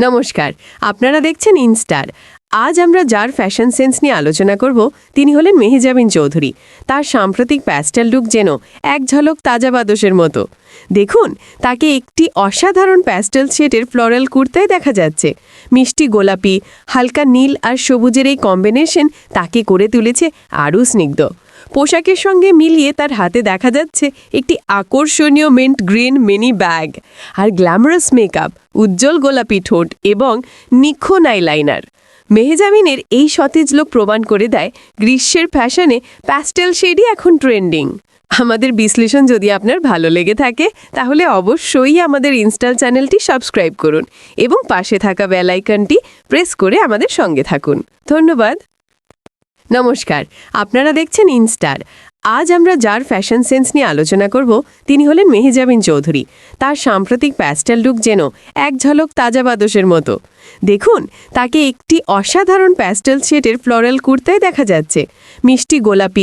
নমস্কার, আপনারা দেখছেন ইনস্টার। আজ আমরা যার ফ্যাশন সেন্স নিয়ে আলোচনা করব তিনি হলেন মেহজাবিন চৌধুরী। তার সাম্প্রতিক প্যাস্টেল লুক যেন এক ঝলক তাজা বাদশের মতো। দেখুন, তাকে একটি অসাধারণ প্যাস্টেল শেডের ফ্লোরাল কুর্তায় দেখা যাচ্ছে। মিষ্টি গোলাপি, হালকা নীল আর সবুজের এই কম্বিনেশন তাকে করে তুলেছে আরও স্নিগ্ধ। পোশাকের সঙ্গে মিলিয়ে তার হাতে দেখা যাচ্ছে একটি আকর্ষণীয় মিন্ট গ্রিন মিনি ব্যাগ আর গ্ল্যামারাস মেকআপ, উজ্জ্বল গোলাপি ঠোঁট এবং নিখুঁত আইলাইনার। মেহজাবিনের এই সতেজ লোক প্রমাণ করে দেয় গ্রীষ্মের ফ্যাশনে প্যাস্টেল শেডই এখন ট্রেন্ডিং। আমাদের বিশ্লেষণ যদি আপনার ভালো লেগে থাকে তাহলে অবশ্যই আমাদের ইনস্টাল চ্যানেলটি সাবস্ক্রাইব করুন এবং পাশে থাকা বেল আইকনটি প্রেস করে আমাদের সঙ্গে থাকুন। ধন্যবাদ। নমস্কার, আপনারা দেখছেন ইনস্টার। আজ আমরা যার ফ্যাশন সেন্স নিয়ে আলোচনা করব তিনি হলেন মেহজাবিন চৌধুরী। তার সাম্প্রতিক প্যাস্টেল লুক যেন এক ঝলক তাজা বাদশের মতো। দেখুন, তাকে একটি অসাধারণ প্যাস্টেল শেডের ফ্লোরাল কুর্তায় দেখা যাচ্ছে। মিষ্টি গোলাপি,